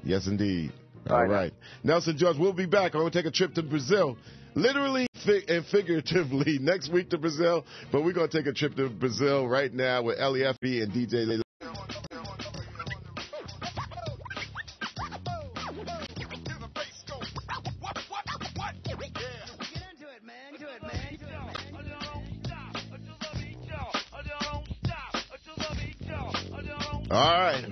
Yes, indeed. All All right. right. Nelson George, we'll be back. I'm going to take a trip to Brazil, literally and figuratively, next week to Brazil. But we're going to take a trip to Brazil right now with Elieffy and DJ Lele. All right.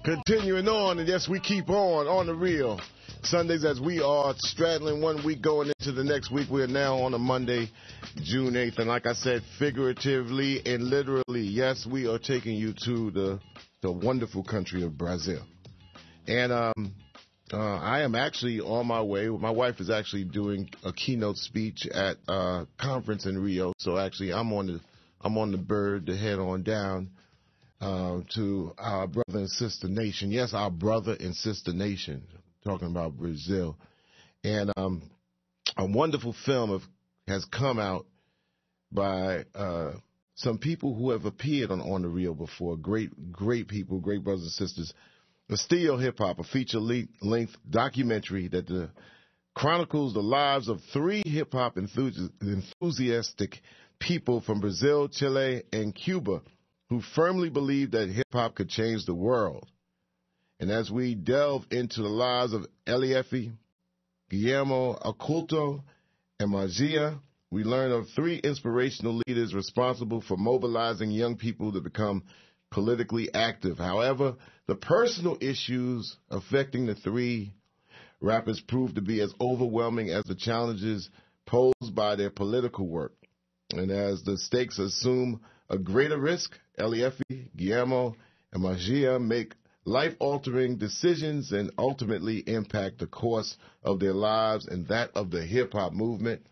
Continuing on, and yes, we keep on the real. Sundays as we are straddling one week going into the next week. We are now on a Monday, June 8th. And like I said, figuratively and literally, yes, we are taking you to the wonderful country of Brazil. And I am actually on my way. My wife is actually doing a keynote speech at a conference in Rio. So actually, I'm on the bird to head on down to our brother and sister nation. Yes, our brother and sister nation. Talking about Brazil. And a wonderful film has come out by some people who have appeared on the reel before. Great people, great brothers and sisters. Estilo Hip Hop, a feature-length documentary that chronicles the lives of three hip hop enthusiastic people from Brazil, Chile, and Cuba who firmly believed that hip hop could change the world. And as we delve into the lives of Elieffy, Guillermo Oculto, and Magia, we learn of three inspirational leaders responsible for mobilizing young people to become politically active. However, the personal issues affecting the three rappers proved to be as overwhelming as the challenges posed by their political work. And as the stakes assume a greater risk, Elieffy, Guillermo, and Magia make life-altering decisions and ultimately impact the course of their lives and that of the hip-hop movement.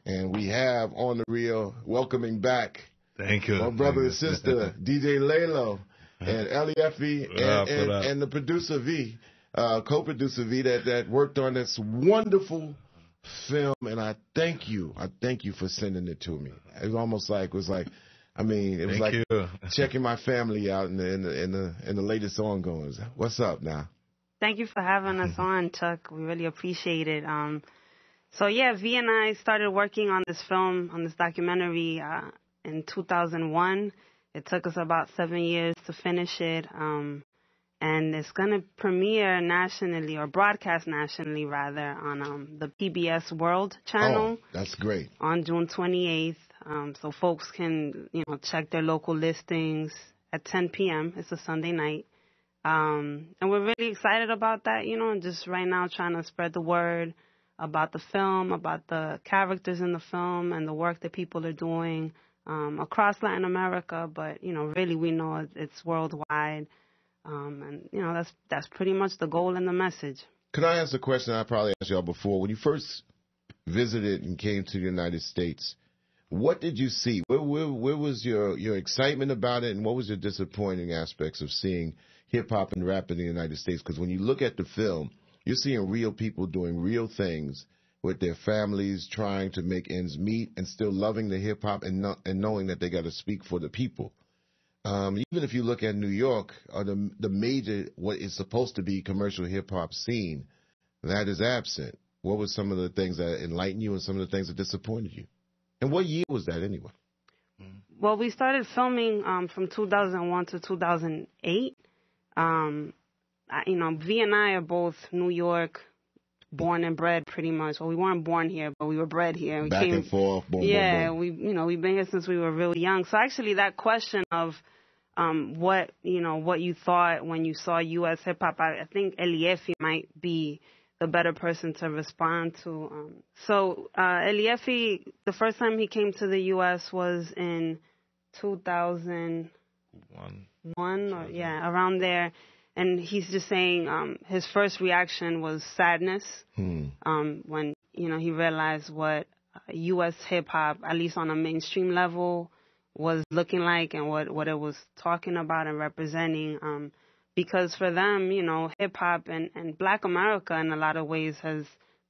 And we have on the reel, welcoming back Thank you. my brother and sister, DJ Lalo, and Elieffy, and the producer V, co-producer V, that worked on this wonderful film. And I thank you for sending it to me. It was like checking my family out in the latest ongoings. What's up now? Thank you for having us on, Chuck. We really appreciate it. So yeah, V and I started working on this film, on this documentary, in 2001. It took us about 7 years to finish it. And it's going to premiere nationally, or broadcast nationally rather, on the PBS World channel. Oh, that's great. On June 28th. So folks can, check their local listings at 10 p.m. It's a Sunday night. And we're really excited about that, and just right now trying to spread the word about the film, about the characters in the film and the work that people are doing across Latin America. But, really we know it's worldwide. And, that's pretty much the goal and the message. Could I ask a question I probably asked y'all before? When you first visited and came to the United States, what did you see? Where was your excitement about it, and what was your disappointing aspects of seeing hip-hop and rap in the United States? Because when you look at the film, you're seeing real people doing real things with their families, trying to make ends meet, and still loving the hip-hop and knowing that they got to speak for the people. Even if you look at New York, or the major, what is supposed to be commercial hip-hop scene, that is absent. What were some of the things that enlightened you and some of the things that disappointed you? And what year was that anyway? Well, we started filming from 2001 to 2008. V and I are both New York, born and bred pretty much. Well, we weren't born here, but we were bred here. We Back and forth. Boom, yeah, boom, boom. We've been here since we were really young. So actually that question of what you thought when you saw U.S. hip hop, I think Elieffy might be the better person to respond to. So Elieffy, the first time he came to the U.S. was in 2001, around there. And he's just saying his first reaction was sadness when, he realized what U.S. hip-hop, at least on a mainstream level, was looking like and what it was talking about and representing. Because for them, hip-hop and Black America in a lot of ways has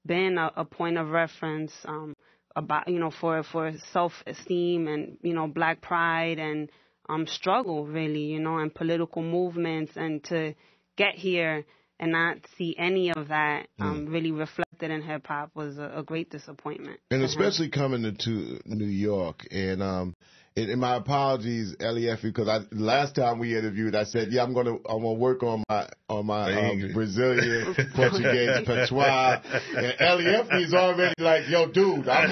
been a point of reference about, for self-esteem and, Black pride and struggle, really, and political movements. And to get here and not see any of that really reflected in hip hop was a great disappointment. And especially coming to New York. And my apologies, Eliefe, because last time we interviewed, I said, I'm gonna work on my Brazilian Portuguese patois. And Eliefe's already like, yo, dude, I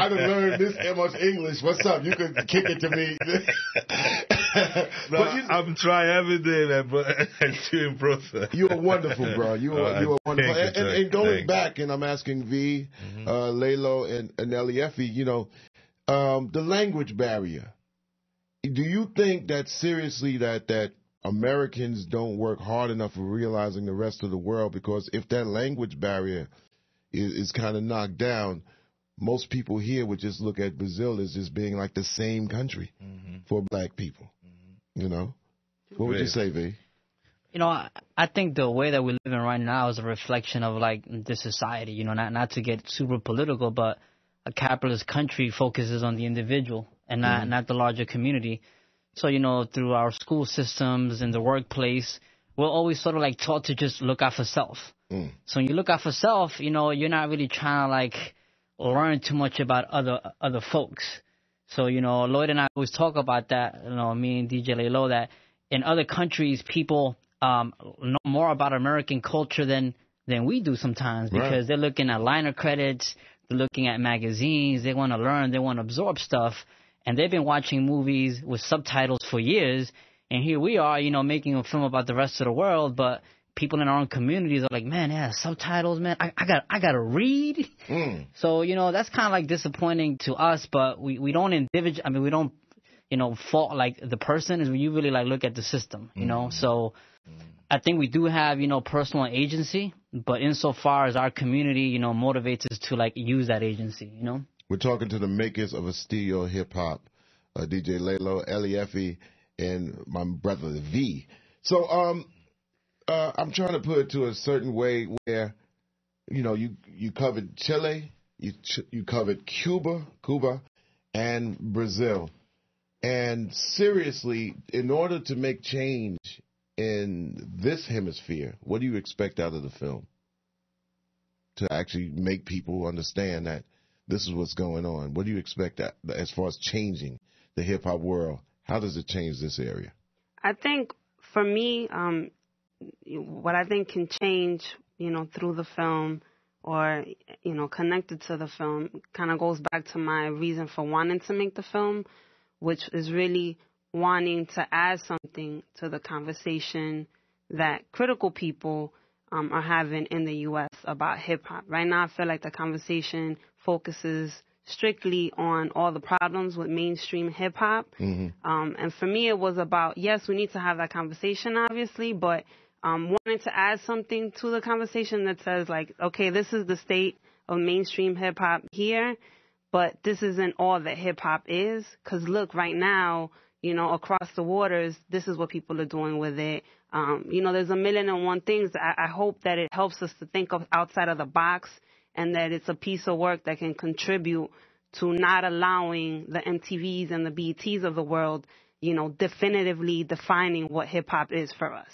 done learned this much English. What's up? You can kick it to me. I'm trying every day, man, but I'm still in process. You are wonderful, bro. You are wonderful. And going back, and I'm asking V, Lalo, and Eliefe, the language barrier. Do you think that seriously that Americans don't work hard enough for realizing the rest of the world? Because if that language barrier is kind of knocked down, most people here would just look at Brazil as just being like the same country for black people. What would you say, V? I think the way that we live in right now is a reflection of like the society. Not to get super political, but a capitalist country focuses on the individual and not the larger community. So, through our school systems and the workplace, we're always sort of like taught to just look out for self. So when you look out for self, you're not really trying to like learn too much about other folks. So, Lloyd and I always talk about that, me and DJ Lalo, that in other countries, people know more about American culture than we do sometimes because they're looking at liner credits, they're looking at magazines, they want to learn, they want to absorb stuff, and they've been watching movies with subtitles for years, and here we are, making a film about the rest of the world, but people in our own communities are like, man, yeah, subtitles, man, I gotta read. So, that's kind of like disappointing to us, but we don't we don't, fault like the person, is when you really like look at the system, so I think we do have, personal agency, but insofar as our community, motivates us to like use that agency, We're talking to the makers of Estilo hip hop, DJ Lalo, Eliefe, and my brother V. So I'm trying to put it to a certain way where, you covered Chile, you covered Cuba, and Brazil. And seriously, in order to make change in this hemisphere, what do you expect out of the film? To actually make people understand that this is what's going on. What do you expect that, as far as changing the hip-hop world? How does it change this area? I think, for me, what I think can change, through the film or, connected to the film kind of goes back to my reason for wanting to make the film, which is really wanting to add something to the conversation that critical people are having in the U.S. about hip-hop. Right now, I feel like the conversation focuses strictly on all the problems with mainstream hip-hop. And for me, it was about, yes, we need to have that conversation, obviously, but wanting to add something to the conversation that says, like, okay, this is the state of mainstream hip-hop here, but this isn't all that hip-hop is. Because, look, right now, across the waters, this is what people are doing with it. There's a million and one things. I hope that it helps us to think of outside of the box, and that it's a piece of work that can contribute to not allowing the MTVs and the BETs of the world, definitively defining what hip-hop is for us,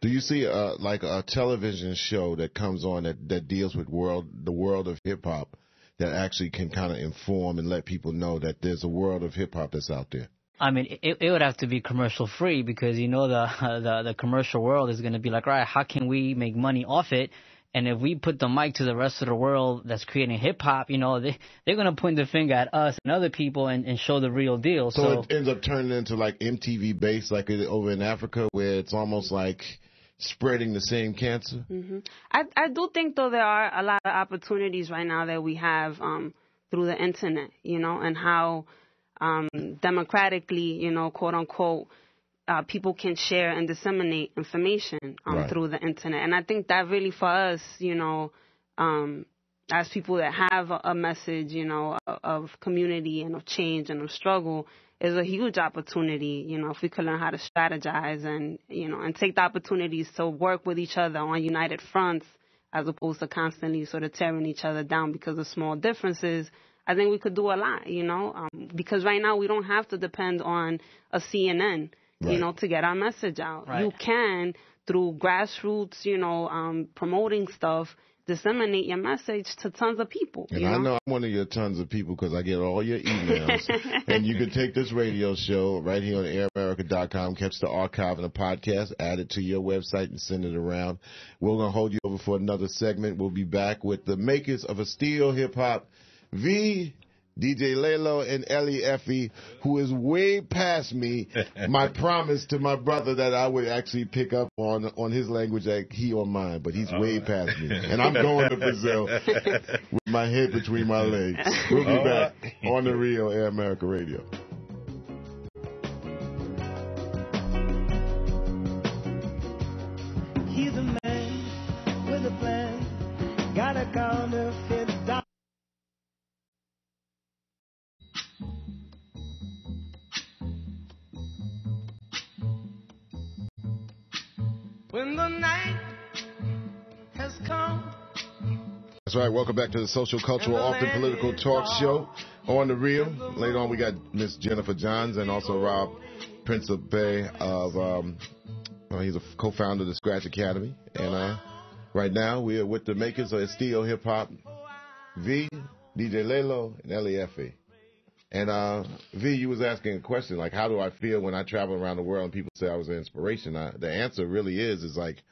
Do you see like a television show that comes on that deals with the world of hip-hop that actually can kind of inform and let people know that there's a world of hip-hop that's out there? I mean, it would have to be commercial free, because the commercial world is going to be like, right, how can we make money off it? And if we put the mic to the rest of the world that's creating hip hop, they're going to point the finger at us and other people and show the real deal. So it ends up turning into like MTV based, like over in Africa, where it's almost like spreading the same cancer. I do think, though, there are a lot of opportunities right now that we have through the internet, and how democratically, quote unquote, people can share and disseminate information through the internet. And I think that really for us, as people that have a message, of community and of change and of struggle, is a huge opportunity, if we could learn how to strategize and take the opportunities to work with each other on united fronts, as opposed to constantly sort of tearing each other down because of small differences. I think we could do a lot, because right now we don't have to depend on a CNN, to get our message out. Right. You can through grassroots, promoting stuff, disseminate your message to tons of people. And I know I'm one of your tons of people because I get all your emails. And you can take this radio show right here on airamerica.com, catch the archive and the podcast, add it to your website, and send it around. We're going to hold you over for another segment. We'll be back with the makers of Estilo Hip Hop, V, DJ Lalo, and Ellie Effie, who is way past me, my promise to my brother that I would actually pick up on his language like he on mine, but he's way past me. And I'm going to Brazil with my head between my legs. We'll be back on the Real Air America Radio. He's a man with a plan, got a counterfeit dollar. When the night has come. That's right. Welcome back to the Social, Cultural, Often Political Talk Show on the Real. Later on, we got Miss Jennifer Johns and also Rob Principe of, he's a co-founder of the Scratch Academy. And right now, we are with the makers of Estilo Hip Hop, V, DJ Lalo, and Ellie Effie. And V, you was asking a question, like, how do I feel when I travel around the world and people say I was an inspiration? The answer really is like,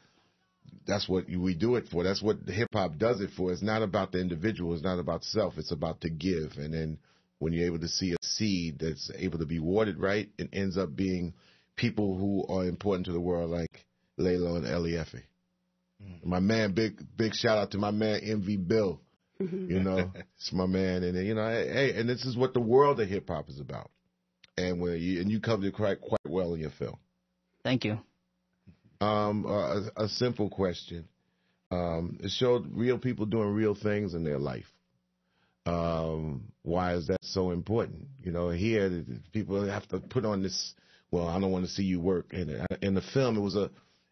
that's what we do it for. That's what hip-hop does it for. It's not about the individual. It's not about self. It's about to give. And then when you're able to see a seed that's able to be watered right, it ends up being people who are important to the world, like Lalo and Ellie Effie. My man, big shout out to my man, MV Bill. It's my man, and hey, and this is what the world of hip hop is about, and you covered it quite well in your film. Thank you. A simple question. It showed real people doing real things in their life. Why is that so important? Here people have to put on this. Well, I don't want to see you work. And in the film,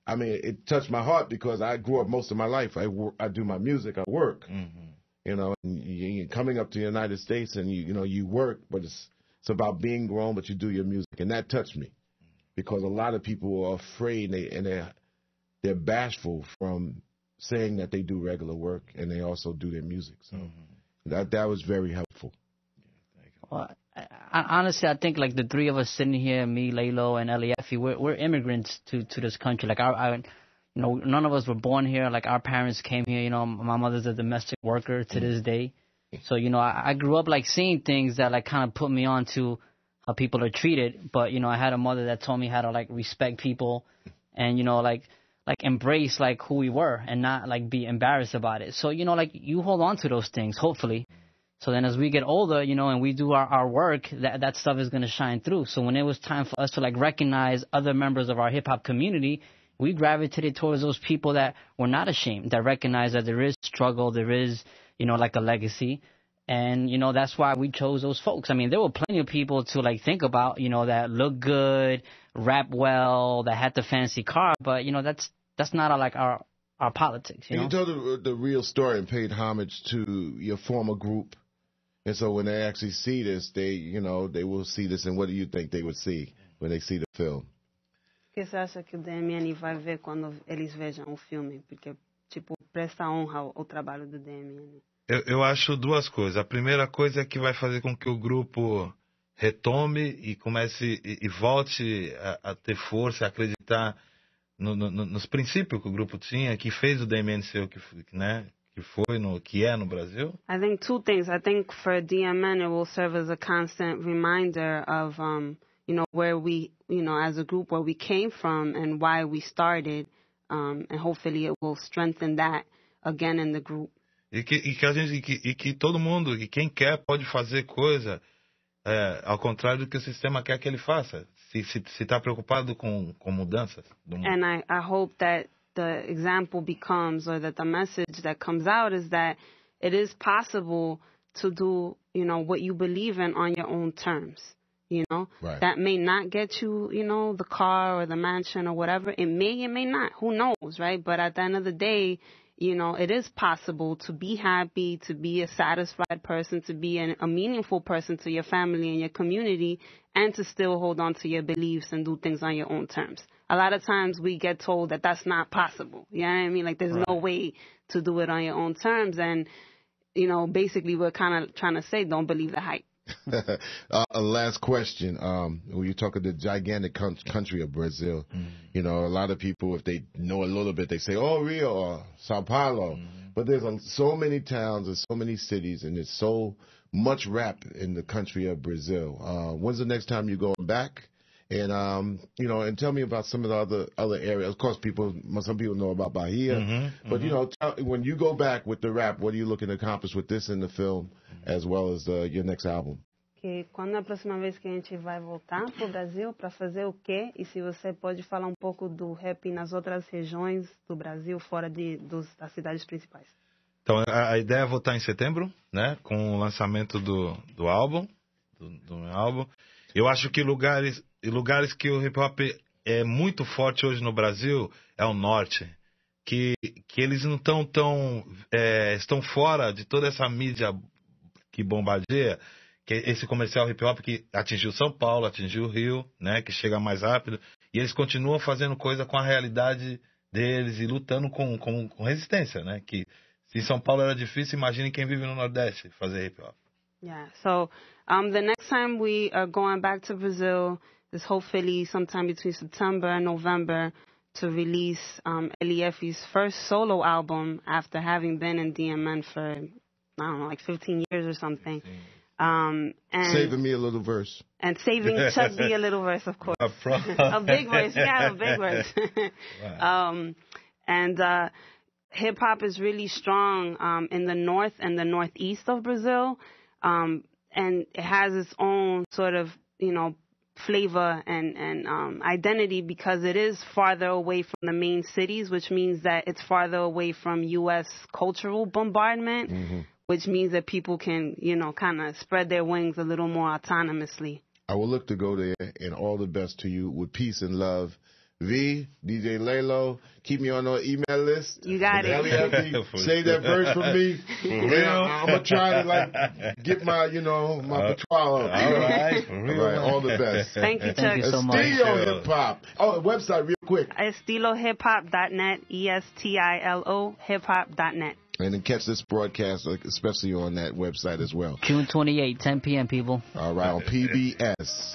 it touched my heart because I grew up most of my life. I do my music. I work. Mm-hmm. And you're coming up to the United States and you work, but it's about being grown, but you do your music. And that touched me because a lot of people are afraid and they're bashful from saying that they do regular work and they also do their music. So that was very helpful. Well, honestly, I think like the three of us sitting here, me, Lalo, and Ellie Effie, we're immigrants to this country. Like none of us were born here. Like our parents came here. My mother's a domestic worker to this day. So I grew up like seeing things that like kind of put me on to how people are treated. But I had a mother that told me how to like respect people, and like embrace like who we were and not like be embarrassed about it. So like you hold on to those things, hopefully. So then as we get older, and we do our work, that stuff is gonna shine through. So when it was time for us to like recognize other members of our hip hop community, we gravitated towards those people that were not ashamed, that recognize that there is struggle, there is, like a legacy. And, that's why we chose those folks. I mean, there were plenty of people to, like, think about, that look good, rap well, that had the fancy car. But, that's not, our politics, And you told the real story and paid homage to your former group. And so when they actually see this, they will see this. And what do you think they would see when they see the film? O que você acha que o DMN vai ver quando eles vejam o filme? Porque, presta honra ao trabalho do DMN. Eu acho duas coisas. A primeira coisa é que vai fazer com que o grupo retome e comece e volte a ter força, a acreditar nos princípios que o grupo tinha, que fez o DMN ser o que foi, que é no Brasil. I think two things. I think for DMN it will serve as a constant reminder of where we, as a group, where we came from and why we started, and hopefully it will strengthen that again in the group. E que todo mundo, e quem quer pode fazer coisa ao contrário do que o sistema quer que ele faça, se está preocupado com mudanças do mundo. And I hope that the example becomes, or that the message that comes out is that it is possible to do, what you believe in on your own terms. Right. That may not get you, the car or the mansion or whatever. It may not. Who knows, right? But at the end of the day, it is possible to be happy, to be a satisfied person, to be a meaningful person to your family and your community, and to still hold on to your beliefs and do things on your own terms. a lot of times we get told that that's not possible. You know what I mean? Like there's no way to do it on your own terms. And, you know, basically we're kind of trying to say, don't believe the hype. A last question. When you talk of the gigantic country of Brazil, you know, a lot of people, if they know a little bit, they say, oh, Rio or Sao Paulo. But there's so many towns and so many cities, and there's so much rap in the country of Brazil. When's the next time you're going back? And, you know, and tell me about some of the other areas. Of course, some people know about Bahia. But, you know, when you go back with the rap, what are you looking to accomplish with this in the film as well as your next album? Que quando a próxima vez que a gente vai voltar pro Brasil para fazer o quê? E se você pode falar um pouco do rap nas outras regiões do Brasil, fora das cidades principais. Então, a ideia é voltar em setembro, né? Com o lançamento do álbum, do meu álbum. Eu acho que lugares que o hip-hop é muito forte hoje no Brasil é o norte. Que eles não estão fora de toda essa mídia que bombardeia, que esse comercial hip-hop que atingiu São Paulo, atingiu o Rio, né? Que chega mais rápido. E eles continuam fazendo coisa com a realidade deles e lutando com resistência, né? Que se em São Paulo era difícil, imagine quem vive no Nordeste fazer hip-hop. Yeah, so the next time we are going back to Brazil is hopefully sometime between September and November to release Elief's first solo album after having been in DMN for, I don't know, like 15 years or something. And Saving me a little verse. And saving Chuck D a little verse, of course. A big verse, yeah, a big verse. Wow. And hip-hop is really strong in the north and the northeast of Brazil. And it has its own sort of, you know, flavor and identity because it is farther away from the main cities, which means that it's farther away from U.S. cultural bombardment, which means that people can, you know, kind of spread their wings a little more autonomously. I will look to go there, and all the best to you with peace and love. V, DJ Lalo, keep me on the email list. You got it. Say that verse for me. I'm going to try to, get my, my patrol up. All right. All right. All the best. Thank you, Chuck. Thank you so much. Estilo Hip Hop. Oh, website real quick. EstiloHipHop.net. ESTILO hiphop.net. And then catch this broadcast, especially on that website as well. June 28, 10 p.m., people. All right, on PBS.